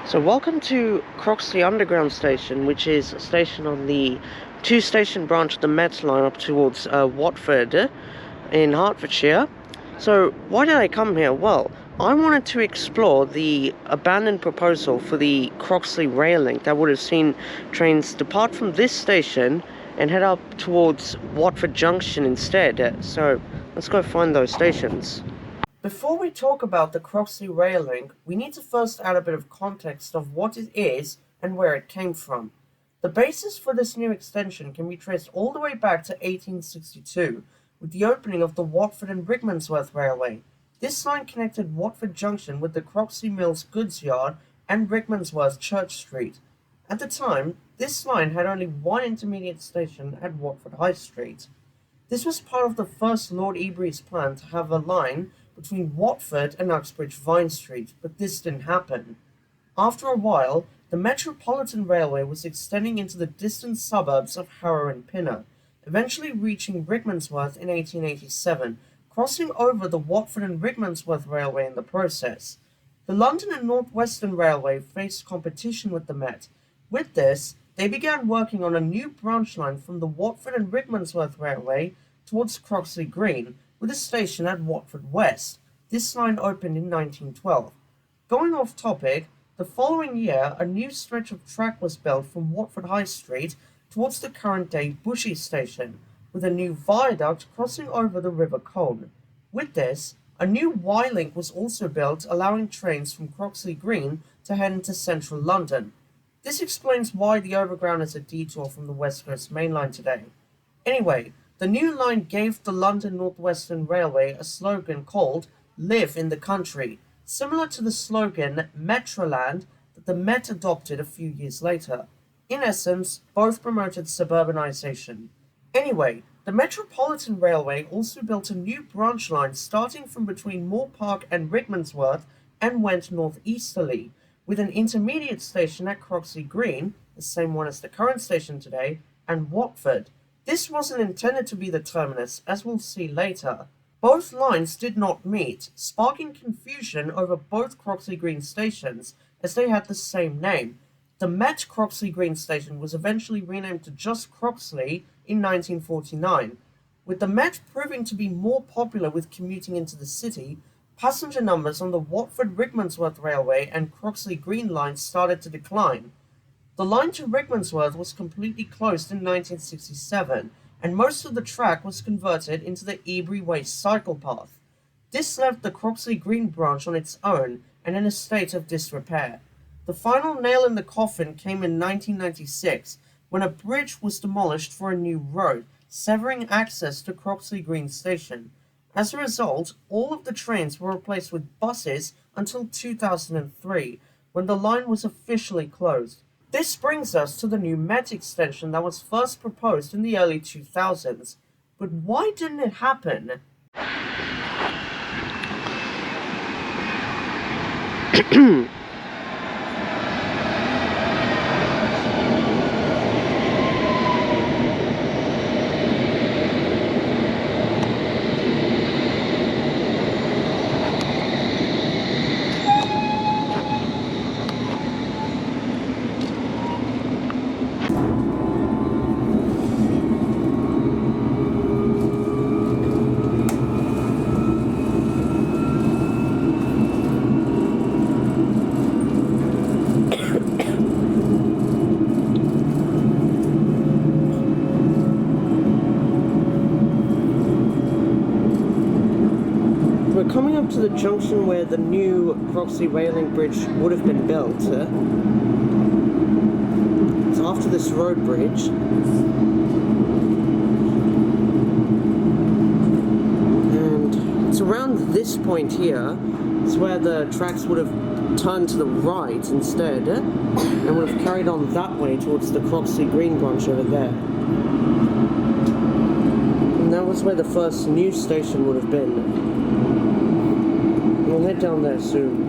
So welcome to Croxley Underground Station, which is a station on the two-station branch of the Met line up towards Watford in Hertfordshire. So why did I come here? Well, I wanted to explore the abandoned proposal for the Croxley Rail Link that would have seen trains depart from this station and head up towards Watford Junction instead. So let's go find those stations. Before we talk about the Croxley Rail Link, we need to first add a bit of context of what it is and where it came from. The basis for this new extension can be traced all the way back to 1862, with the opening of the Watford and Rickmansworth Railway. This line connected Watford Junction with the Croxley Mills Goods Yard and Rickmansworth Church Street. At the time, this line had only one intermediate station at Watford High Street. This was part of the first Lord Ebury's plan to have a line between Watford and Uxbridge Vine Street, but this didn't happen. After a while, the Metropolitan Railway was extending into the distant suburbs of Harrow and Pinner, eventually reaching Rickmansworth in 1887, crossing over the Watford and Rickmansworth Railway in the process. The London and North Western Railway faced competition with the Met. With this, they began working on a new branch line from the Watford and Rickmansworth Railway towards Croxley Green, with a station at Watford West. This line opened in 1912. Going off topic, the following year, a new stretch of track was built from Watford High Street towards the current-day Bushey station, with a new viaduct crossing over the River Colne. With this, a new Y-link was also built, allowing trains from Croxley Green to head into central London. This explains why the Overground is a detour from the West Coast Main Line today. Anyway, the new line gave the London North Western Railway a slogan called "Live in the Country," similar to the slogan Metroland that the Met adopted a few years later. In essence, both promoted suburbanization. Anyway, the Metropolitan Railway also built a new branch line starting from between Moore Park and Rickmansworth and went northeasterly, with an intermediate station at Croxley Green, the same one as the current station today, and Watford. This wasn't intended to be the terminus, as we'll see later. Both lines did not meet, sparking confusion over both Croxley Green stations, as they had the same name. The Met Croxley Green station was eventually renamed to just Croxley in 1949. With the Met proving to be more popular with commuting into the city, passenger numbers on the Watford-Rickmansworth Railway and Croxley Green lines started to decline. The line to Rickmansworth was completely closed in 1967, and most of the track was converted into the Ebury Way cycle path. This left the Croxley Green branch on its own and in a state of disrepair. The final nail in the coffin came in 1996, when a bridge was demolished for a new road, severing access to Croxley Green station. As a result, all of the trains were replaced with buses until 2003, when the line was officially closed. This brings us to the new Met extension that was first proposed in the early 2000s. But why didn't it happen? Coming up to the junction where the new Croxley Rail Link bridge would have been built. It's after this road bridge. And it's around this point here. It's where the tracks would have turned to the right instead and would have carried on that way towards the Croxley Green branch over there. And that was where the first new station would have been. We'll head down there soon.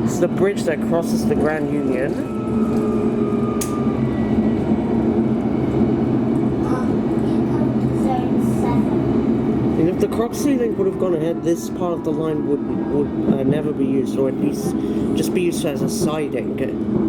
It's the bridge that crosses the Grand Union. Croxley Link would have gone ahead, this part of the line would never be used, or at least just be used as a siding.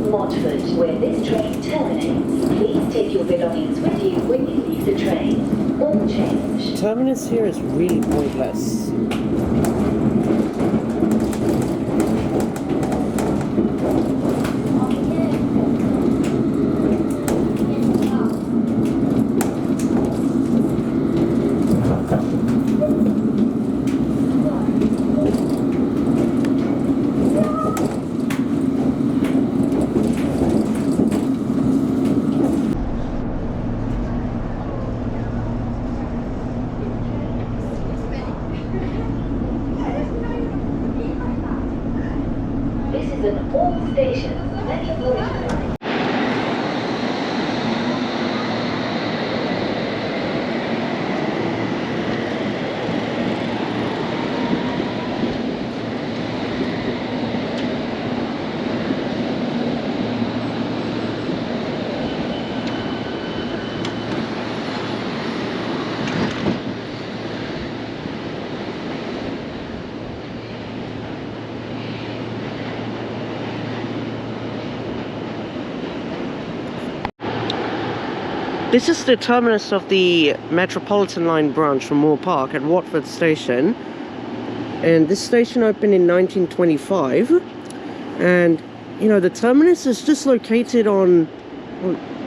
Watford, where this train terminates. Please take your belongings with you when you leave the train. All change. Terminus here is really pointless. This is an all-station Metropolitan Line. This is the terminus of the Metropolitan Line branch from Moore Park at Watford Station, and this station opened in 1925, and you know the terminus is just located on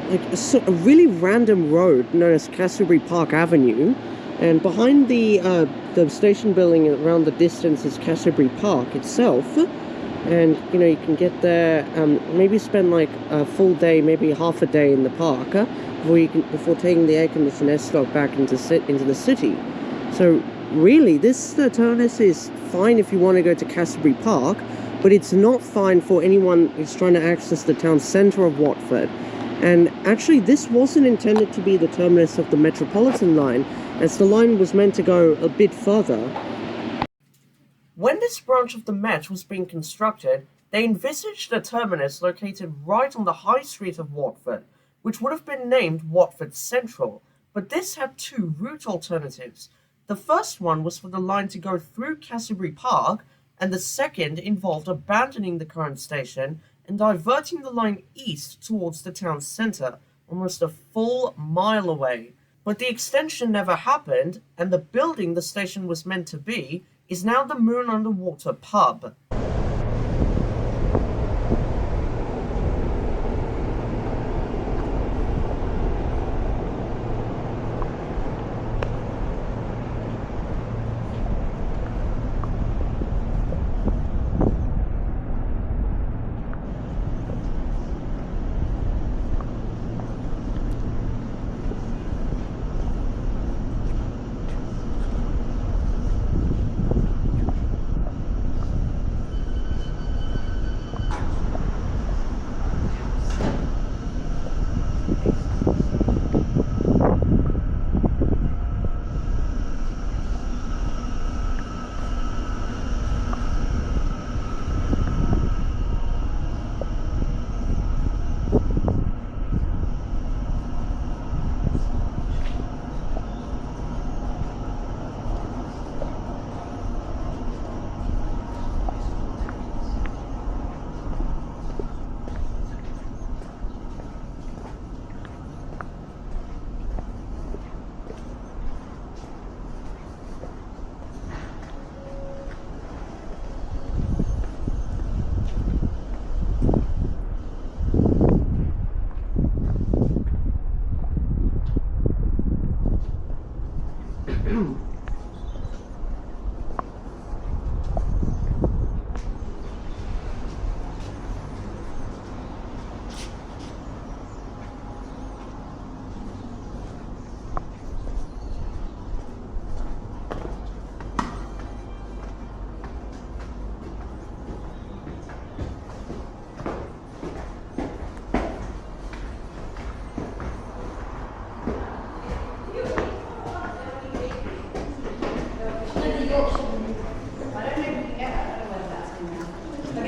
like a really random road known as Castlebury Park Avenue, and behind the station building around the distance is Castlebury Park itself. And you know you can get there, maybe spend like a full day, maybe half a day in the park before taking the air-conditioned S-Stop back into the city. So really, this terminus is fine if you want to go to Castlebury Park, but it's not fine for anyone who's trying to access the town centre of Watford. And actually, this wasn't intended to be the terminus of the Metropolitan Line, as the line was meant to go a bit further. When this branch of the Met was being constructed, they envisaged a terminus located right on the high street of Watford, which would have been named Watford Central, but this had two route alternatives. The first one was for the line to go through Castlebury Park, and the second involved abandoning the current station and diverting the line east towards the town centre, almost a full mile away. But the extension never happened, and the building the station was meant to be is now the Moon Underwater Pub.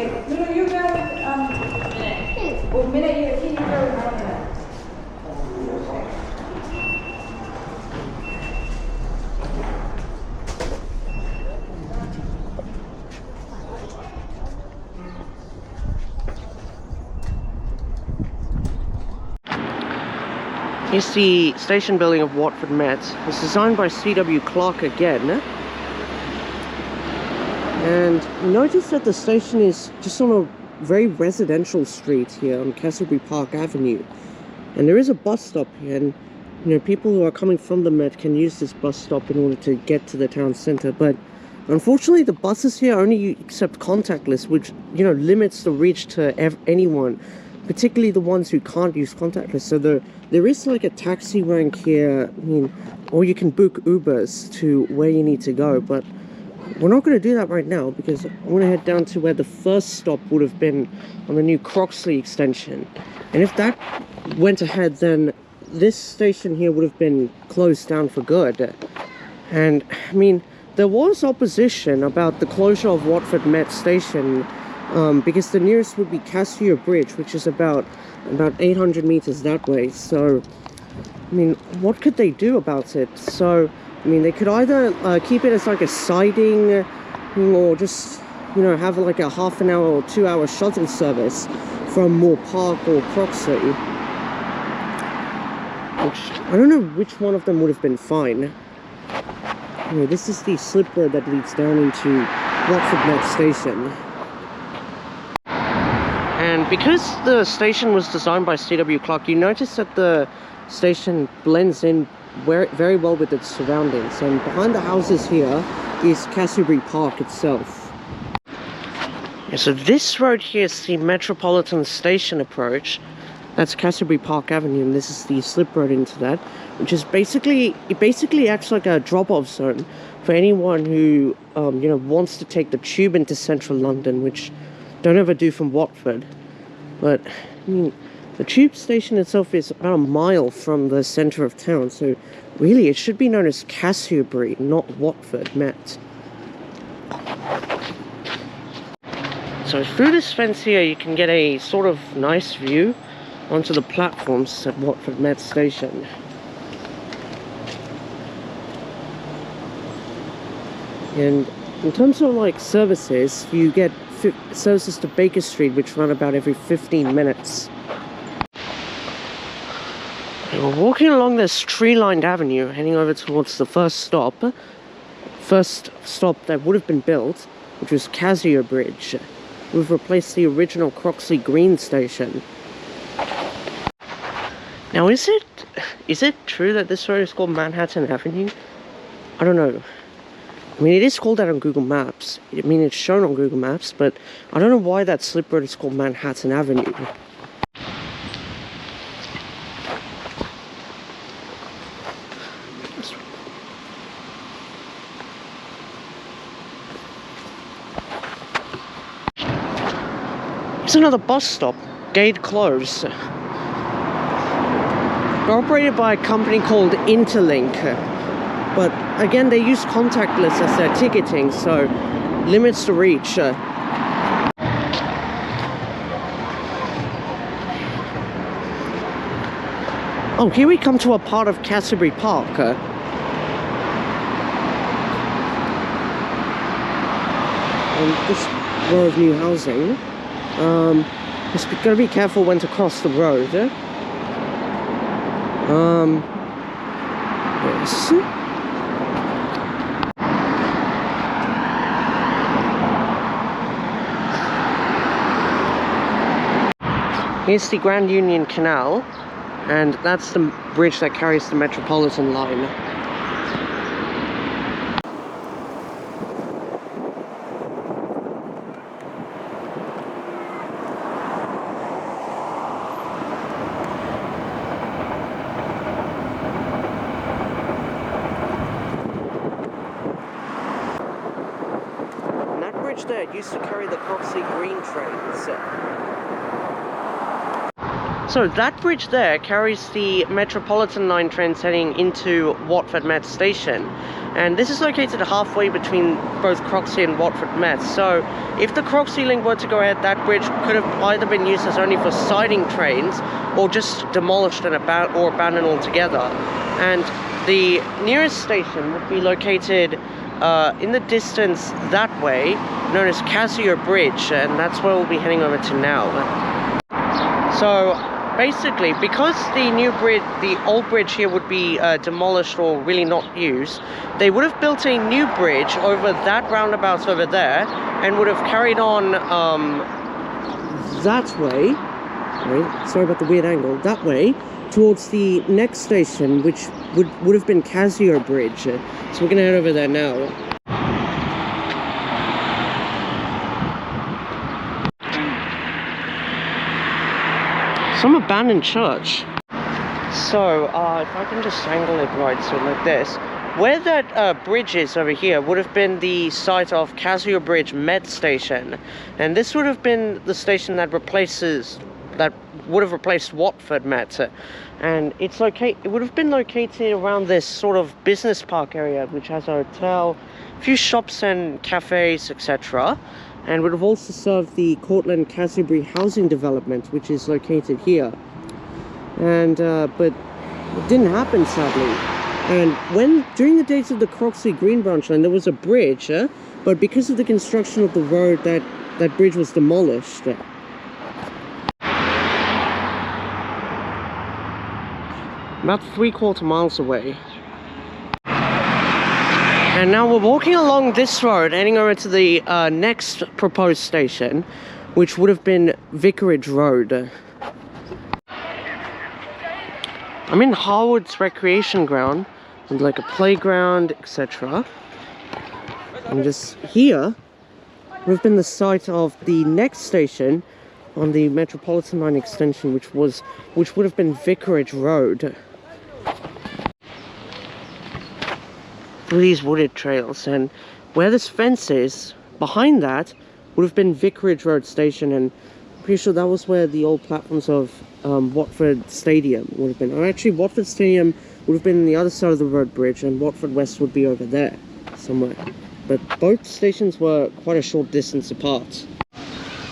Okay, Lulu, you go with, or Minute, yeah, can you go with Minute? Here's the station building of Watford Met. It's designed by C.W. Clark again. And notice that the station is just on a very residential street here on Castlebury Park Avenue. And there is a bus stop here, and you know, people who are coming from the Met can use this bus stop in order to get to the town centre. But unfortunately, the buses here only accept contactless, which, you know, limits the reach to anyone, particularly the ones who can't use contactless. So there is like a taxi rank here, I mean, or you can book Ubers to where you need to go, but we're not going to do that right now because I want to head down to where the first stop would have been on the new Croxley extension. And if that went ahead, then this station here would have been closed down for good. And I mean, there was opposition about the closure of Watford Met station because the nearest would be Cassio Bridge, which is about 800 meters that way. So I mean, what could they do about it? So I mean, they could either keep it as like a siding, or just, you know, have like a half an hour or 2 hour shuttle service from Moore Park or Croxley. Which, I don't know which one of them would have been fine. Anyway, this is the slip road that leads down into Watford Met Station. And because the station was designed by C.W. Clark, you notice that the station blends in very well with its surroundings. And behind the houses here is Castlebury Park itself. Yeah, so this road here is the Metropolitan Station approach. That's Castlebury Park Avenue, and this is the slip road into that, which is basically acts like a drop-off zone for anyone who you know, wants to take the tube into central London, which don't ever do from Watford. But I mean, the tube station itself is about a mile from the centre of town, so really it should be known as Cassiobury, not Watford Met. So through this fence here you can get a sort of nice view onto the platforms at Watford Met Station. And in terms of like services, you get services to Baker Street, which run about every 15 minutes. We're walking along this tree-lined avenue, heading over towards the first stop that would have been built, which was Cassio Bridge. We've replaced the original Croxley Green station. Now, is it true that this road is called Manhattan Avenue? I don't know. I mean, it is called that on Google Maps. I mean, it's shown on Google Maps, but I don't know why that slip road is called Manhattan Avenue. It's another bus stop, gate closed. They're operated by a company called Interlink, but again they use contactless as their ticketing, so limits the reach. Oh, here we come to a part of Castlebury Park. And this row of new housing. Just gotta be careful when to cross the road. Yes. Here's the Grand Union Canal, and that's the bridge that carries the Metropolitan Line. There, it used to carry the Croxley Green trains. So that bridge there carries the Metropolitan Line trains heading into Watford Met Station. And this is located halfway between both Croxley and Watford Met. So if the Croxley Link were to go ahead, that bridge could have either been used as only for siding trains or just demolished and abandoned altogether. And the nearest station would be located in the distance that way, known as Casier Bridge, and that's where we'll be heading over to now. So basically, because the old bridge here would be demolished or really not used, they would have built a new bridge over that roundabout over there and would have carried on that way. Right, sorry about the weird angle. That way towards the next station, which would have been Casier Bridge. So we're gonna head over there now. Some abandoned church. So, if I can just angle it right, so like this. Where that bridge is over here would have been the site of Casier Bridge Met Station. And this would have been the station that would have replaced Watford Met. And it would have been located around this sort of business park area, which has a hotel, a few shops and cafes, etc. And would have also served the Cortland Cassiobury housing development, which is located here. And but it didn't happen, sadly. And during the days of the Croxley Green Branch Line, there was a bridge, but because of the construction of the road, that bridge was demolished. About 3/4 miles away. And now we're walking along this road, heading over to the next proposed station, which would have been Vicarage Road. I'm in Harwood's recreation ground, with like a playground, etc. And just here would have been the site of the next station on the Metropolitan Line extension, which would have been Vicarage Road. Through these wooded trails, and where this fence is, behind that would have been Vicarage Road Station, and I'm pretty sure that was where the old platforms of Watford Stadium would have been. Or actually, Watford Stadium would have been on the other side of the road bridge, and Watford West would be over there somewhere. But both stations were quite a short distance apart.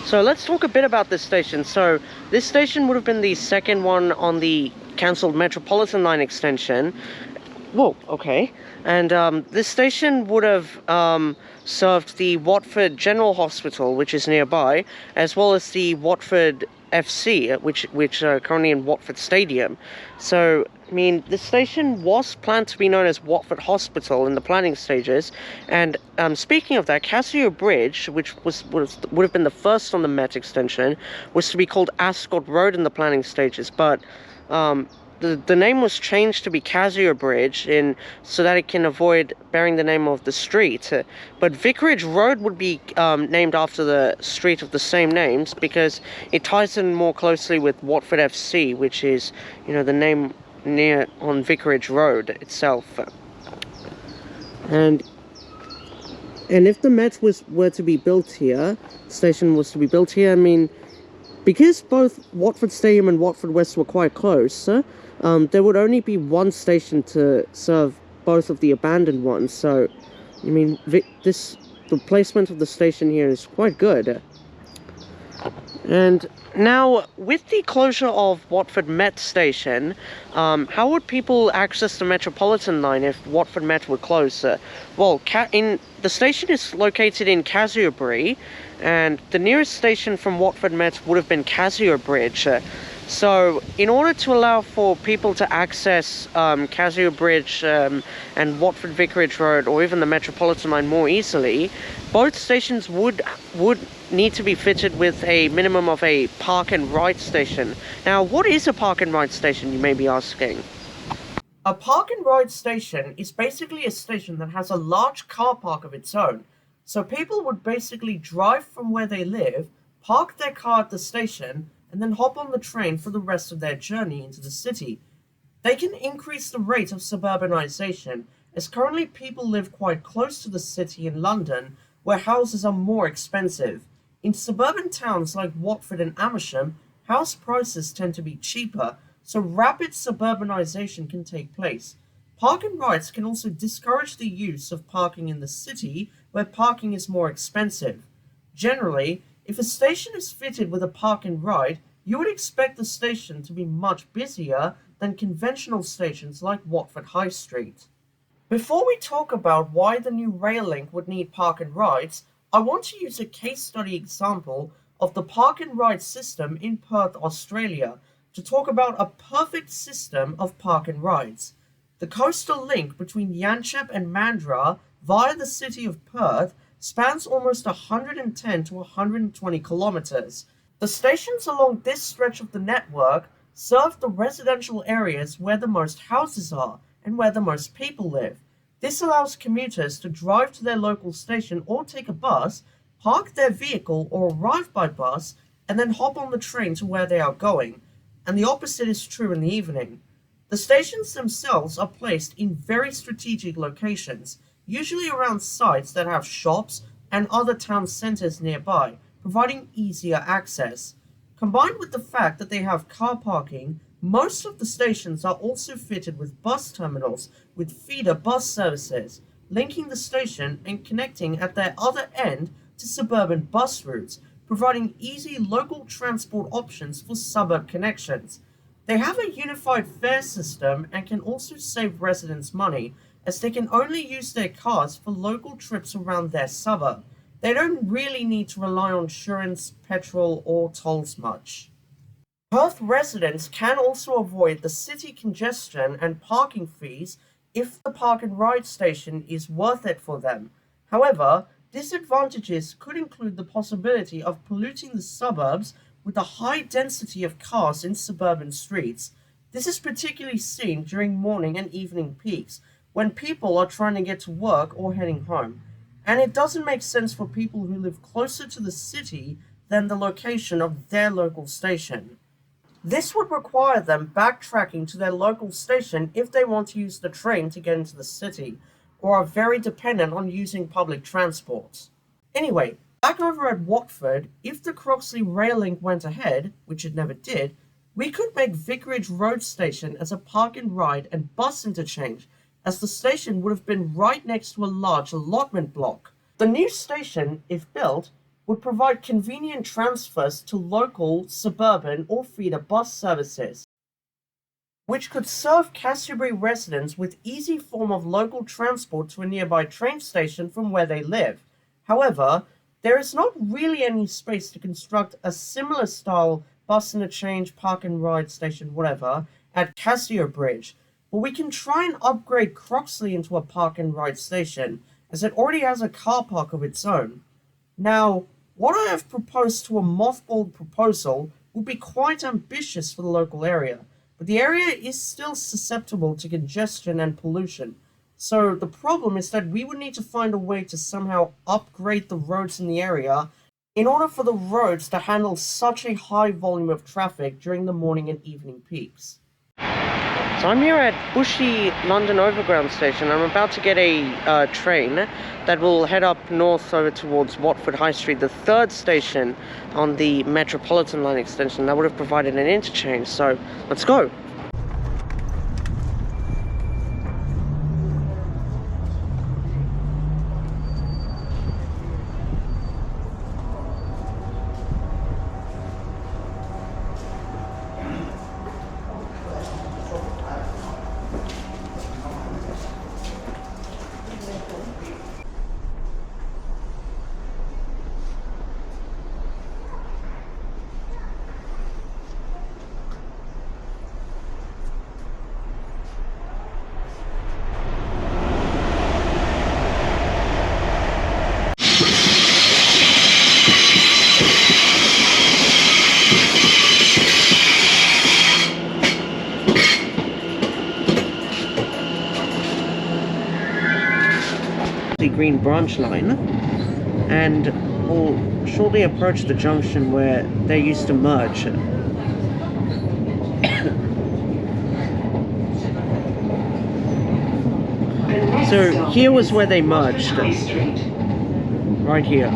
So let's talk a bit about this station. So this station would have been the second one on the cancelled Metropolitan Line extension. Whoa, okay. And this station would have served the Watford General Hospital, which is nearby, as well as the Watford FC, which are currently in Watford Stadium. So, I mean, this station was planned to be known as Watford Hospital in the planning stages. And speaking of that, Casier Bridge, which would have been the first on the Met extension, was to be called Ascot Road in the planning stages. But the name was changed to be Casier Bridge so that it can avoid bearing the name of the street. But Vicarage Road would be named after the street of the same names because it ties in more closely with Watford FC, which is, the name near on Vicarage Road itself. And if the Met were to be built here, the station was to be built here, I mean, because both Watford Stadium and Watford West were quite close, there would only be one station to serve both of the abandoned ones. So, I mean, the placement of the station here is quite good. And now, with the closure of Watford Met Station, how would people access the Metropolitan Line if Watford Met were closed? Well, the station is located in Cassiobury, and the nearest station from Watford Met would have been Casier Bridge. So, in order to allow for people to access Casier Bridge and Watford Vicarage Road, or even the Metropolitan Line more easily, both stations would need to be fitted with a minimum of a park and ride station. Now, what is a park and ride station, you may be asking? A park and ride station is basically a station that has a large car park of its own. So people would basically drive from where they live, park their car at the station, and then hop on the train for the rest of their journey into the city. They can increase the rate of suburbanization, as currently people live quite close to the city in London, where houses are more expensive. In suburban towns like Watford and Amersham, house prices tend to be cheaper, so rapid suburbanization can take place. Park and rides can also discourage the use of parking in the city, where parking is more expensive. Generally, if a station is fitted with a park and ride, you would expect the station to be much busier than conventional stations like Watford High Street. Before we talk about why the new rail link would need park and rides, I want to use a case study example of the park and ride system in Perth, Australia, to talk about a perfect system of park and rides. The coastal link between Yanchep and Mandurah via the city of Perth spans almost 110 to 120 kilometers. The stations along this stretch of the network serve the residential areas where the most houses are and where the most people live. This allows commuters to drive to their local station or take a bus, park their vehicle or arrive by bus, and then hop on the train to where they are going. And the opposite is true in the evening. The stations themselves are placed in very strategic locations, usually around sites that have shops and other town centers nearby, providing easier access. Combined with the fact that they have car parking, most of the stations are also fitted with bus terminals with feeder bus services, linking the station and connecting at their other end to suburban bus routes, providing easy local transport options for suburb connections. They have a unified fare system and can also save residents money, as they can only use their cars for local trips around their suburb. They don't really need to rely on insurance, petrol, or tolls much. Perth residents can also avoid the city congestion and parking fees if the park and ride station is worth it for them. However, disadvantages could include the possibility of polluting the suburbs with the high density of cars in suburban streets. This is particularly seen during morning and evening peaks, when people are trying to get to work or heading home. And it doesn't make sense for people who live closer to the city than the location of their local station. This would require them backtracking to their local station if they want to use the train to get into the city, or are very dependent on using public transport. Anyway, back over at Watford, if the Croxley Rail Link went ahead, which it never did, we could make Vicarage Road Station as a park and ride and bus interchange, as the station would have been right next to a large allotment block. The new station, if built, would provide convenient transfers to local, suburban, or feeder bus services, which could serve Canterbury residents with easy form of local transport to a nearby train station from where they live. However, there is not really any space to construct a similar style bus interchange, park and ride station, whatever, at Cassio Bridge, but we can try and upgrade Croxley into a park and ride station, as it already has a car park of its own. Now, what I have proposed to a mothballed proposal would be quite ambitious for the local area, but the area is still susceptible to congestion and pollution. So the problem is that we would need to find a way to somehow upgrade the roads in the area in order for the roads to handle such a high volume of traffic during the morning and evening peaks. So I'm here at Bushy London Overground Station. I'm about to get a train that will head up north over towards Watford High Street, the third station on the Metropolitan Line extension. That would have provided an interchange, so let's go. Green branch line, and we'll shortly approach the junction where they used to merge. So here was where they merged. Right here.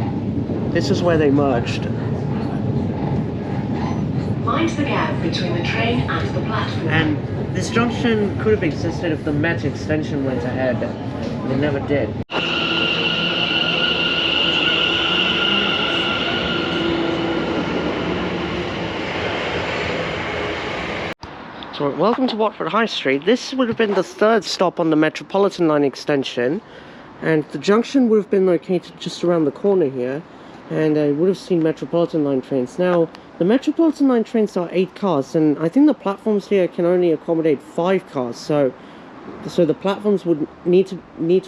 This is where they merged. Mind the gap between the train and the platform. And this junction could have existed if the Met extension went ahead. It never did. So welcome to Watford High Street. This would have been the third stop on the Metropolitan Line extension, and the junction would have been located just around the corner here, and I would have seen Metropolitan Line trains. Now, the Metropolitan Line trains are 8 cars, and I think the platforms here can only accommodate 5 cars, so the platforms would need to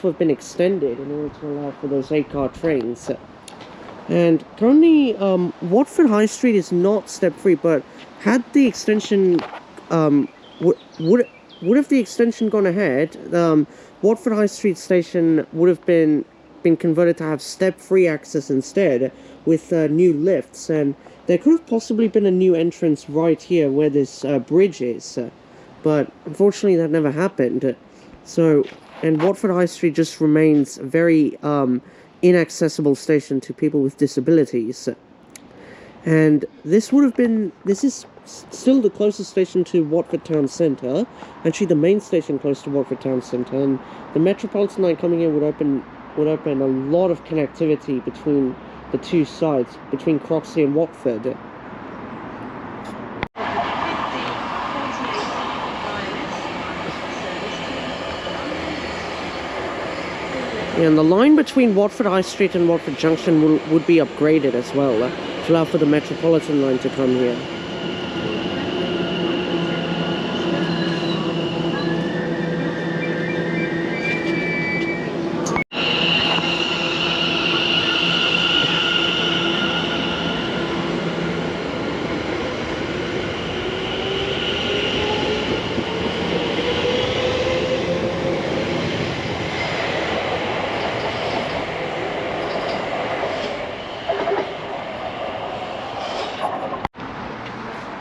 have been extended in order to allow for those 8-car trains. And currently, Watford High Street is not step-free, but had the extension would have the extension gone ahead, Watford High Street station would have been converted to have step-free access instead, with new lifts, and there could have possibly been a new entrance right here where this bridge is, but unfortunately that never happened. So, and Watford High Street just remains a very inaccessible station to people with disabilities. And this is still the closest station to Watford Town Centre, actually the main station close to Watford Town Centre, and the Metropolitan Line coming in would open a lot of connectivity between the two sides, between Croxley and Watford. Yeah, and the line between Watford High Street and Watford Junction would be upgraded as well, to allow for the Metropolitan Line to come here.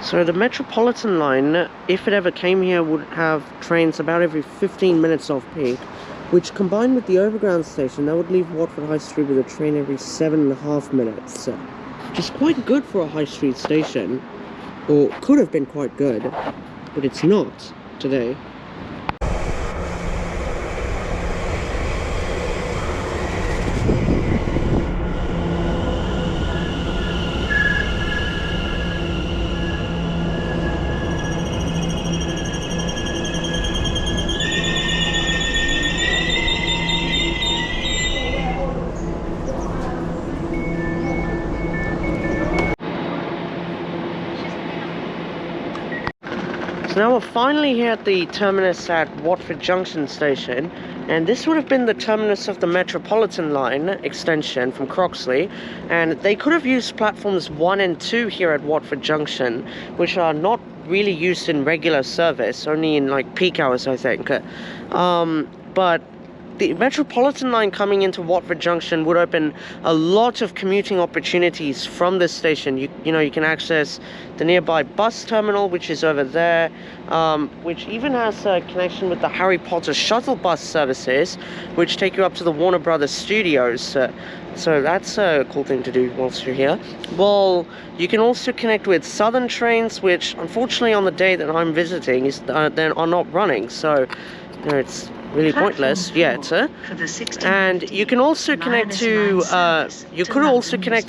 So the Metropolitan Line, if it ever came here, would have trains about every 15 minutes off peak, which combined with the overground station, that would leave Watford High Street with a train every 7.5 minutes. Which is quite good for a high street station, or could have been quite good, but it's not today. So now we're finally here at the terminus at Watford Junction station, and this would have been the terminus of the Metropolitan Line extension from Croxley, and they could have used platforms 1 and 2 here at Watford Junction, which are not really used in regular service, only in like peak hours, I think. But the Metropolitan Line coming into Watford Junction would open a lot of commuting opportunities from this station. You can access the nearby bus terminal, which is over there, which even has a connection with the Harry Potter shuttle bus services, which take you up to the Warner Brothers studios. So that's a cool thing to do whilst you're here. Well, you can also connect with Southern trains, which unfortunately on the day that I'm visiting they are not running. So it's really pointless yet. And you can also connect to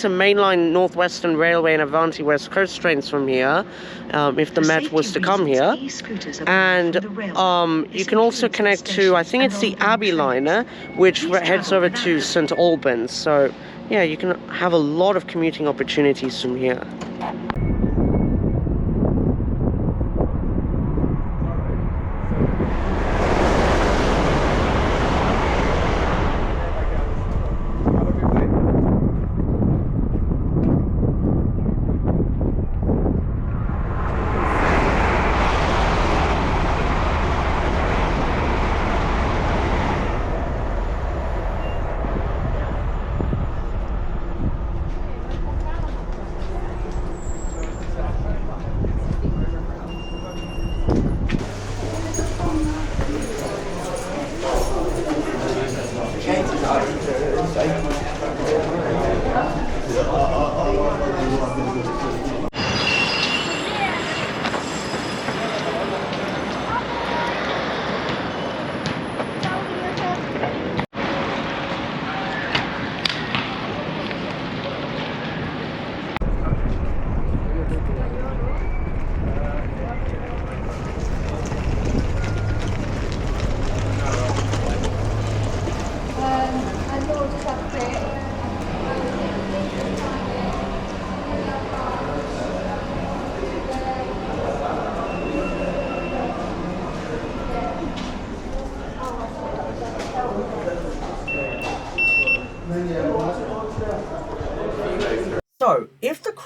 mainline Northwestern Railway and Avanti West Coast trains from here, if the Met was to come here. And you can also connect to, I think it's the Abbey Liner, which heads over to St Albans. So yeah, you can have a lot of commuting opportunities from here.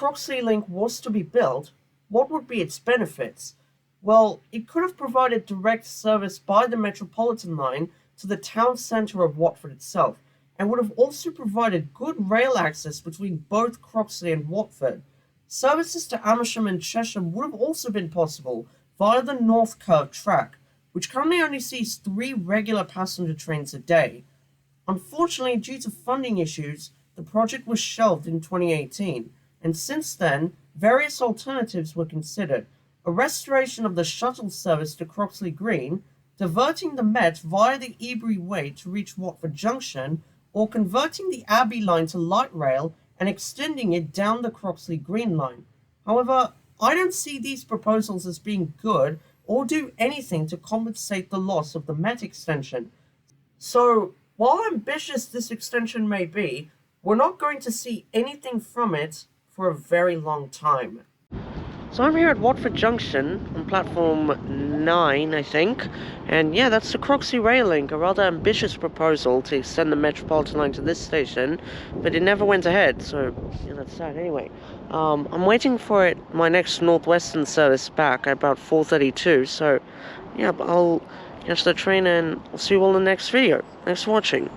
Croxley Link was to be built, what would be its benefits? Well, it could have provided direct service by the Metropolitan Line to the town centre of Watford itself, and would have also provided good rail access between both Croxley and Watford. Services to Amersham and Chesham would have also been possible via the North Curve track, which currently only sees 3 regular passenger trains a day. Unfortunately, due to funding issues, the project was shelved in 2018, and since then, various alternatives were considered. A restoration of the shuttle service to Croxley Green, diverting the Met via the Ebury Way to reach Watford Junction, or converting the Abbey line to light rail and extending it down the Croxley Green line. However, I don't see these proposals as being good or do anything to compensate the loss of the Met extension. So, while ambitious this extension may be, we're not going to see anything from it for a very long time. So I'm here at Watford Junction on platform 9, I think, and yeah, that's the Croxley Rail Link, a rather ambitious proposal to extend the Metropolitan Line to this station, but it never went ahead, so yeah, that's sad. Anyway, I'm waiting for my next Northwestern service back at about 4:32, so yeah, I'll catch the train and I'll see you all in the next video. Thanks for watching.